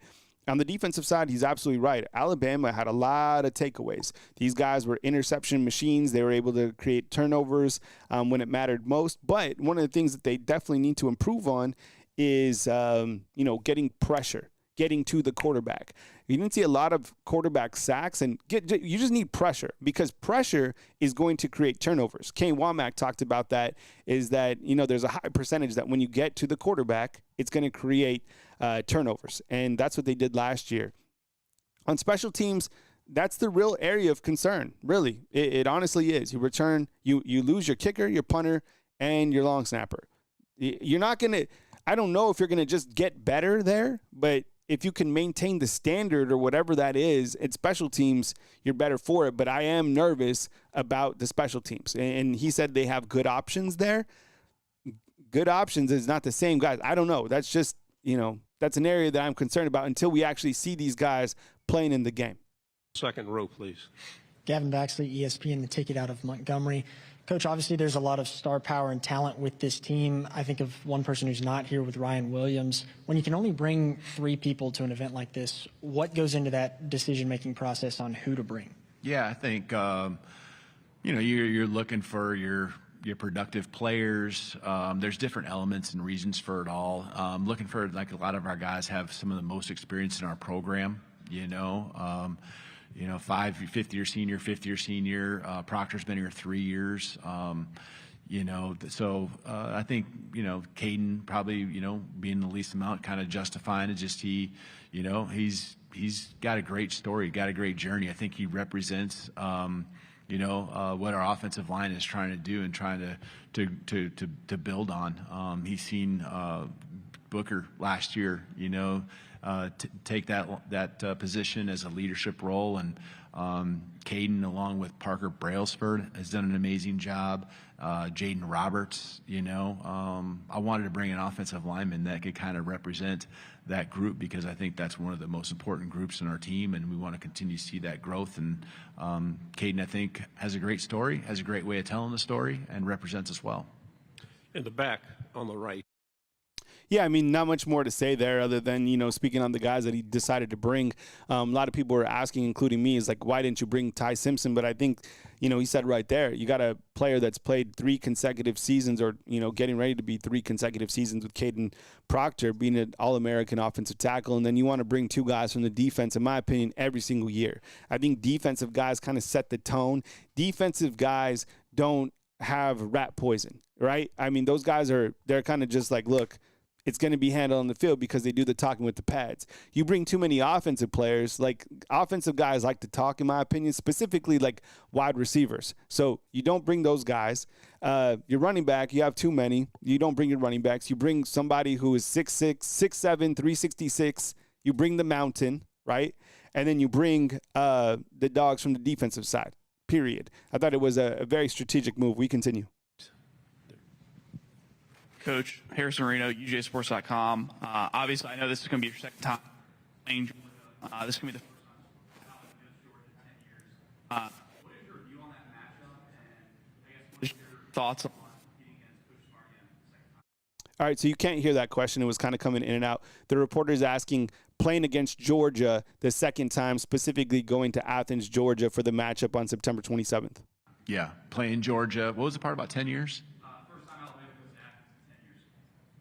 On the defensive side, he's absolutely right. Alabama had a lot of takeaways. These guys were interception machines. They were able to create turnovers when it mattered most. But one of the things that they definitely need to improve on is, getting pressure, getting to the quarterback. You didn't see a lot of quarterback sacks, and you just need pressure, because pressure is going to create turnovers. Kane Womack talked about that, is that, there's a high percentage that when you get to the quarterback, it's going to create turnovers. And that's what they did last year. On special teams, that's the real area of concern, really. It honestly is. You lose your kicker, your punter, and your long snapper. You're not going to, I don't know if you're going to just get better there, but if you can maintain the standard or whatever that is at special teams, you're better for it. But I am nervous about the special teams. And he said they have good options there. Good options is not the same guys. I don't know. That's just, that's an area that I'm concerned about until we actually see these guys playing in the game. Second row, please. Gavin Baxley, ESPN, the ticket out of Montgomery. Coach, obviously there's a lot of star power and talent with this team. I think of one person who's not here with Ryan Williams. When you can only bring 3 people to an event like this, what goes into that decision-making process on who to bring? Yeah, I think, you're looking for your productive players. There's different elements and reasons for it all. Looking for, like, a lot of our guys have some of the most experience in our program, fifth year senior. Proctor's been here 3 years. So I think, Caden probably, being the least amount, kind of justifying it. Just he's got a great story, got a great journey. I think he represents, what our offensive line is trying to do and trying to build on. He's seen Booker last year, take that position as a leadership role, and Caden, along with Parker Brailsford, has done an amazing job. Jaden Roberts, I wanted to bring an offensive lineman that could kind of represent that group, because I think that's one of the most important groups in our team, and we want to continue to see that growth. And Caden, I think, has a great story, has a great way of telling the story, and represents us well. In the back on the right. Yeah, not much more to say there other than, speaking on the guys that he decided to bring. A lot of people were asking, including me, is like, why didn't you bring Ty Simpson? But I think, he said right there, you got a player that's played 3 consecutive seasons, or, getting ready to be 3 consecutive seasons with Caden Proctor, being an All-American offensive tackle. And then you want to bring 2 guys from the defense, in my opinion, every single year. I think defensive guys kind of set the tone. Defensive guys don't have rat poison, right? Those guys they're kind of just like, look, it's going to be handled on the field, because they do the talking with the pads. You bring too many offensive players, like offensive guys like to talk, in my opinion, specifically like wide receivers. So you don't bring those guys. Your running back, you have too many. You don't bring your running backs. You bring somebody who is 6'6", 6'7", 366. You bring the mountain, right? And then you bring the dogs from the defensive side, period. I thought it was a very strategic move. We continue. Coach Harrison Marino, UJSports.com. Obviously, I know this is going to be your second time playing. This is going to be the first time against Georgia in 10 years. What is your view on that matchup, and I guess what is your thoughts on competing against Coach Smart again the second time? All right, so you can't hear that question. It was kind of coming in and out. The reporter is asking, playing against Georgia the second time, specifically going to Athens, Georgia for the matchup on September 27th. Yeah, playing Georgia. What was the part about 10 years?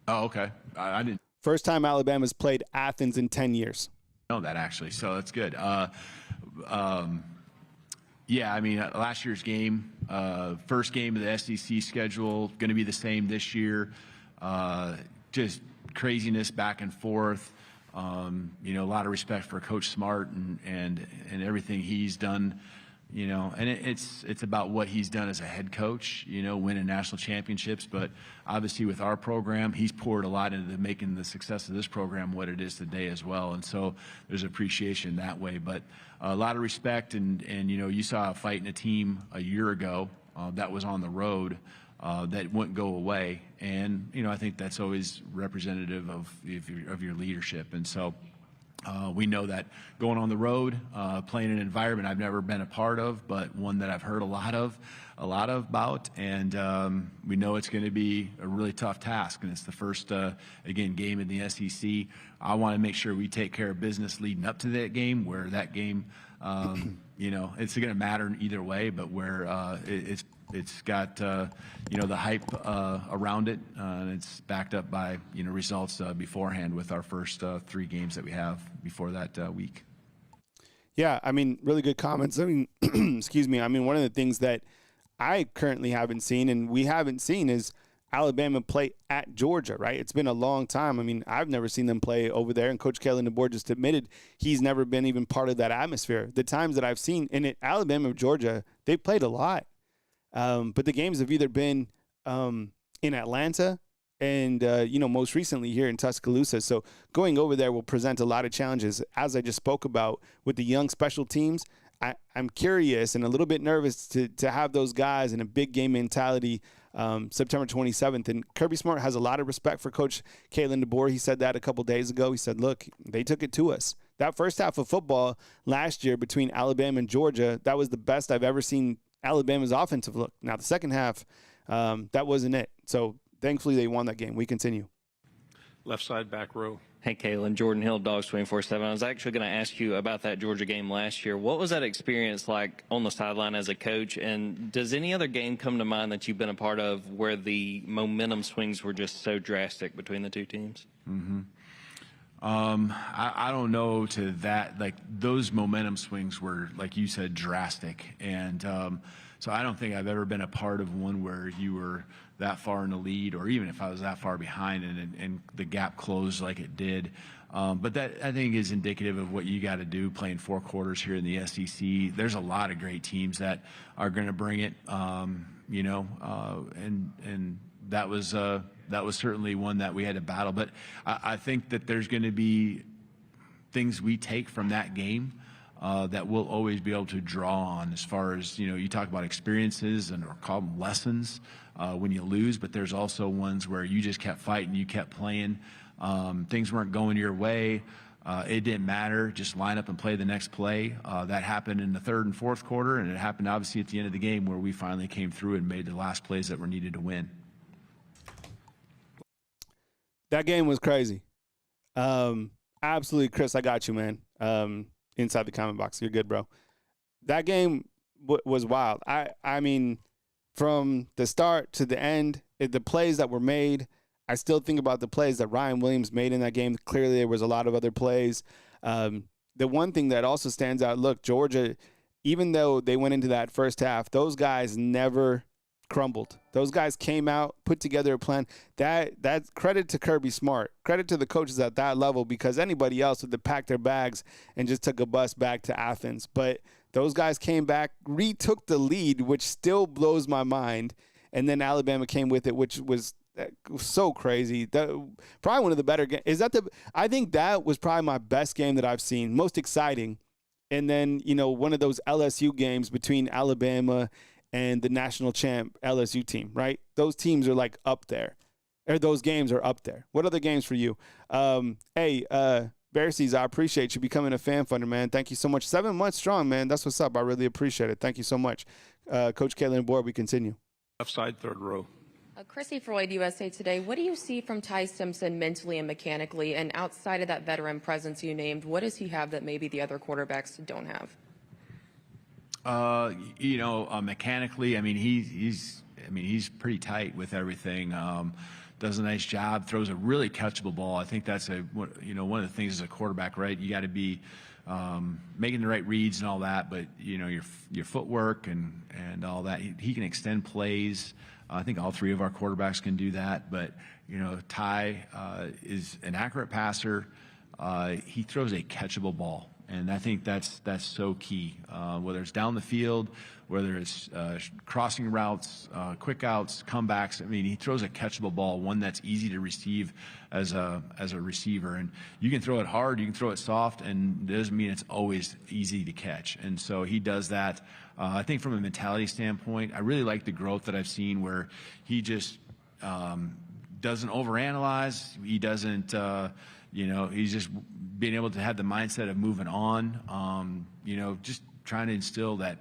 Oh, okay. I didn't First time Alabama's played Athens in 10 years. know that, actually, so that's good. Last year's game, first game of the SEC schedule, going to be the same this year. Just craziness back and forth. A lot of respect for Coach Smart and everything he's done And it's about what he's done as a head coach, winning national championships. But obviously with our program, he's poured a lot into making the success of this program what it is today as well. And so there's appreciation that way. But a lot of respect. And you saw a fight in a team a year ago that was on the road that wouldn't go away. And, I think that's always representative of your leadership. And so we know that going on the road, playing an environment I've never been a part of, but one that I've heard a lot about, and we know it's going to be a really tough task. And it's the first, game in the SEC. I want to make sure we take care of business leading up to that game, where that game, it's going to matter either way, but where it's got the hype around it, and it's backed up by results beforehand with our first 3 games that we have before that week. Yeah, really good comments. Excuse me. One of the things that I currently haven't seen and we haven't seen is Alabama play at Georgia, right? It's been a long time. I've never seen them play over there, and Coach Kalen DeBoer just admitted he's never been even part of that atmosphere. The times that I've seen in it, Alabama, Georgia, they played a lot. But the games have either been in Atlanta and, most recently here in Tuscaloosa. So going over there will present a lot of challenges. As I just spoke about with the young special teams, I'm curious and a little bit nervous to have those guys in a big game mentality September 27th. And Kirby Smart has a lot of respect for Coach Kalen DeBoer. He said that a couple days ago. He said, look, they took it to us. That first half of football last year between Alabama and Georgia, that was the best I've ever seen Alabama's offensive look. Now, the second half, that wasn't it. So, thankfully, they won that game. We continue. Left side, back row. Hey, Kalen. Jordan Hill, Dogs 24/7. I was actually going to ask you about that Georgia game last year. What was that experience like on the sideline as a coach? And does any other game come to mind that you've been a part of where the momentum swings were just so drastic between the two teams? Mm-hmm. I don't know to that, like those momentum swings were, like you said, drastic. And so I don't think I've ever been a part of one where you were that far in the lead, or even if I was that far behind and the gap closed like it did. But that, I think, is indicative of what you got to do playing 4 quarters here in the SEC. There's a lot of great teams that are going to bring it, and that was certainly one that we had to battle. But I think that there's going to be things we take from that game that we'll always be able to draw on, as far as, you talk about experiences or call them lessons when you lose, but there's also ones where you just kept fighting, you kept playing. Things weren't going your way. It didn't matter. Just line up and play the next play. That happened in the 3rd and 4th quarter, and it happened obviously at the end of the game where we finally came through and made the last plays that were needed to win. That game was crazy. Absolutely, Chris, I got you, man. Inside the comment box. You're good, bro. That game was wild. I mean, from the start to the end, the plays that were made, I still think about the plays that Ryan Williams made in that game. Clearly, there was a lot of other plays. The one thing that also stands out, look, Georgia, even though they went into that first half, those guys never crumbled. Those guys came out, put together a plan. That's credit to Kirby Smart, credit to the coaches at that level, because anybody else would have packed their bags and just took a bus back to Athens. But those guys came back, retook the lead, which still blows my mind. And then Alabama came with it, which was so crazy. Probably one of the better games. I think that was probably my best game that I've seen, most exciting. And then, one of those LSU games between Alabama and the national champ LSU team, right? Those teams are like up there. Or those games are up there. What other games for you? Bear Seas, I appreciate you becoming a fan funder, man. Thank you so much. 7 months strong, man. That's what's up. I really appreciate it. Thank you so much. Coach Kalen DeBoer, we continue. Left side, 3rd row. Chrissy Freud, USA Today. What do you see from Ty Simpson mentally and mechanically? And outside of that veteran presence you named, what does he have that maybe the other quarterbacks don't have? Mechanically, he's pretty tight with everything. Does a nice job, throws a really catchable ball. I think that's one of the things as a quarterback, right? You got to be making the right reads and all that, but your footwork and all that. He can extend plays. I think all 3 of our quarterbacks can do that, but Ty is an accurate passer. He throws a catchable ball, And I think that's so key, whether it's down the field, whether it's crossing routes, quick outs, comebacks. I mean, he throws a catchable ball, one that's easy to receive as a receiver. And you can throw it hard, you can throw it soft, and it doesn't mean it's always easy to catch. And so he does that. I think from a mentality standpoint, I really like the growth that I've seen where he just doesn't overanalyze. He doesn't, he's just being able to have the mindset of moving on, just trying to instill that,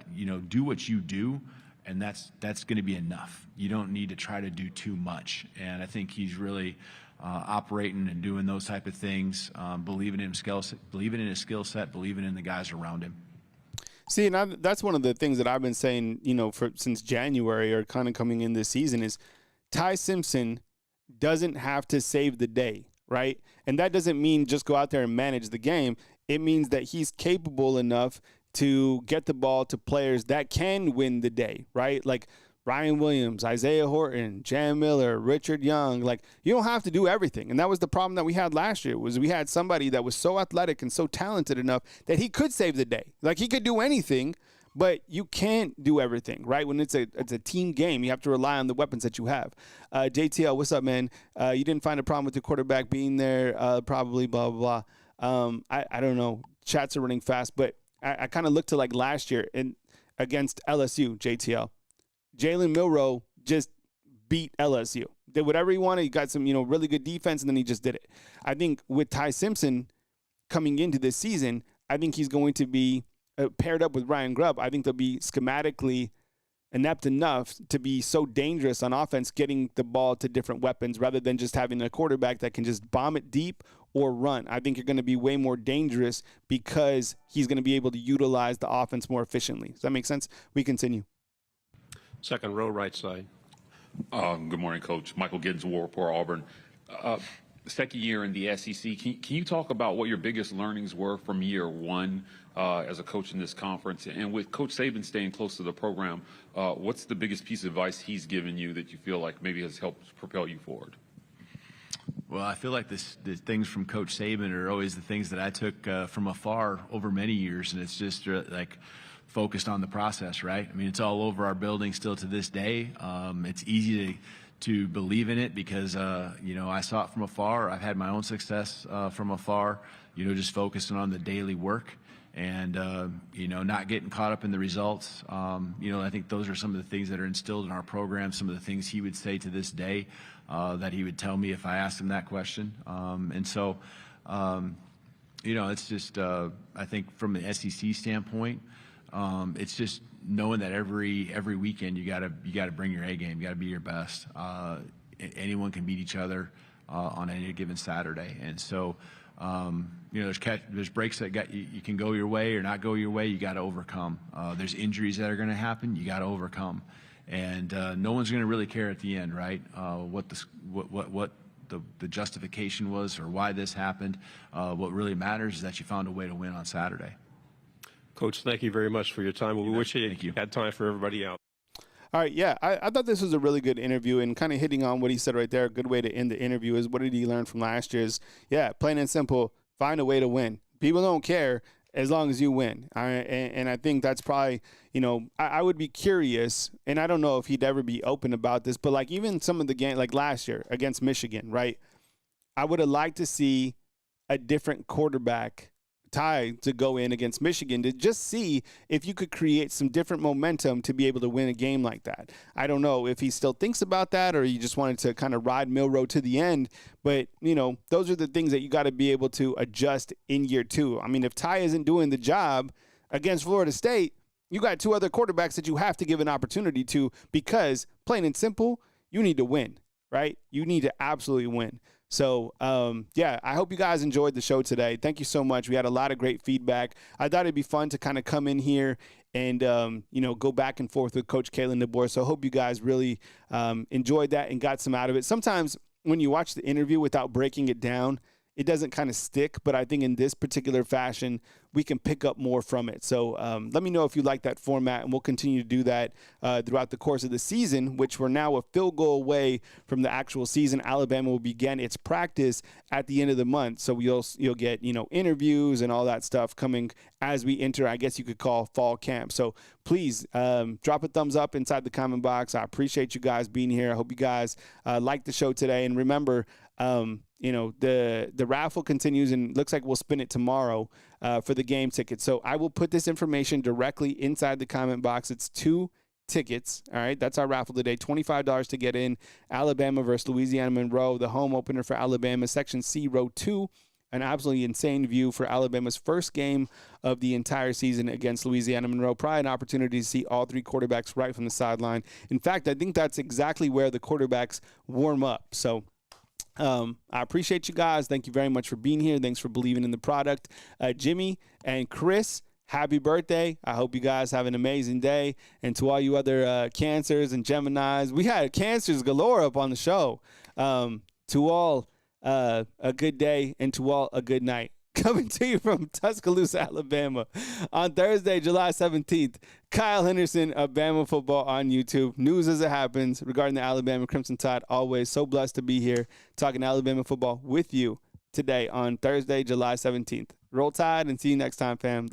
do what you do, and that's going to be enough. You don't need to try to do too much. And I think he's really operating and doing those type of things, believing in his skill set, believing in the guys around him. See, and that's one of the things that I've been saying, since January or kind of coming in this season is Ty Simpson doesn't have to save the day, right? And that doesn't mean just go out there and manage the game. It means that he's capable enough to get the ball to players that can win the day, right? Like Ryan Williams, Isaiah Horton, Jan Miller, Richard Young. Like, you don't have to do everything. And that was the problem that we had last year, was we had somebody that was so athletic and so talented enough that he could save the day. Like, he could do anything, but you can't do everything, right? When it's a team game, you have to rely on the weapons that you have. JTL, what's up, man? You didn't find a problem with your quarterback being there, probably, blah, blah, blah. I don't know. Chats are running fast, but I kind of looked to like last year against LSU, JTL. Jalen Milroe just beat LSU. Did whatever he wanted. He got some, really good defense, and then he just did it. I think with Ty Simpson coming into this season, I think he's going to be paired up with Ryan Grubb. I think they'll be schematically inept enough to be so dangerous on offense, getting the ball to different weapons rather than just having a quarterback that can just bomb it deep or run. I think you're going to be way more dangerous because he's going to be able to utilize the offense more efficiently. Does that make sense? We continue. Second row, right side. Good morning, Coach. Michael Giddens, War Report, Auburn. Second year in the SEC. Can you talk about what your biggest learnings were from year one as a coach in this conference? And with Coach Saban staying close to the program, what's the biggest piece of advice he's given you that you feel like maybe has helped propel you forward? Well, I feel like the things from Coach Saban are always the things that I took from afar over many years, and it's just like focused on the process, right? I mean, it's all over our building still to this day. It's easy to believe in it because, I saw it from afar. I've had my own success from afar, just focusing on the daily work and, not getting caught up in the results. I think those are some of the things that are instilled in our program, some of the things he would say to this day that he would tell me if I asked him that question. It's just, I think from the SEC standpoint, it's just knowing that every weekend you gotta bring your A game, you gotta be your best. Anyone can beat each other on any given Saturday, and so there's breaks that you can go your way or not go your way. You got to overcome. There's injuries that are going to happen. You got to overcome, and no one's going to really care at the end, right? What the justification was or why this happened. What really matters is that you found a way to win on Saturday. Coach, thank you very much for your time. We wish you had time for everybody out. All right, yeah, I thought this was a really good interview, and kind of hitting on what he said right there, a good way to end the interview is what did he learn from last year's? Yeah, plain and simple, find a way to win. People don't care as long as you win. And I think that's probably, I would be curious, and I don't know if he'd ever be open about this, but like even some of the game, like last year against Michigan, right? I would have liked to see a different quarterback Ty to go in against Michigan to just see if you could create some different momentum to be able to win a game like that. I don't know if he still thinks about that or he just wanted to kind of ride Milroe to the end, but those are the things that you got to be able to adjust in year two. I mean, if Ty isn't doing the job against Florida State, you got two other quarterbacks that you have to give an opportunity to because plain and simple, you need to win, right? You need to absolutely win. So, I hope you guys enjoyed the show today. Thank you so much. We had a lot of great feedback. I thought it'd be fun to kind of come in here and, go back and forth with Coach Kalen DeBoer. So I hope you guys really enjoyed that and got some out of it. Sometimes when you watch the interview without breaking it down, it doesn't kind of stick, but I think in this particular fashion, we can pick up more from it. So let me know if you like that format, and we'll continue to do that throughout the course of the season, which we're now a field goal away from the actual season. Alabama will begin its practice at the end of the month. So you'll get, interviews and all that stuff coming as we enter, I guess you could call fall camp. So please drop a thumbs up inside the comment box. I appreciate you guys being here. I hope you guys like the show today. And remember, the raffle continues, and looks like we'll spin it tomorrow for the game tickets. So I will put this information directly inside the comment box. It's 2 tickets. All right. That's our raffle today. $25 to get in. Alabama versus Louisiana Monroe, the home opener for Alabama, Section C, Row 2. An absolutely insane view for Alabama's first game of the entire season against Louisiana Monroe. Probably an opportunity to see all 3 quarterbacks right from the sideline. In fact, I think that's exactly where the quarterbacks warm up. So I appreciate you guys. Thank you very much for being here. Thanks for believing in the product. Jimmy and Chris, happy birthday. I hope you guys have an amazing day. And to all you other Cancers and Geminis, we had Cancers galore up on the show. To all, a good day, and to all, a good night. Coming to you from Tuscaloosa, Alabama, on Thursday, July 17th, Kyle Henderson of Bama Football on YouTube. News as it happens regarding the Alabama Crimson Tide. Always so blessed to be here talking Alabama football with you today on Thursday, July 17th. Roll Tide, and see you next time, fam.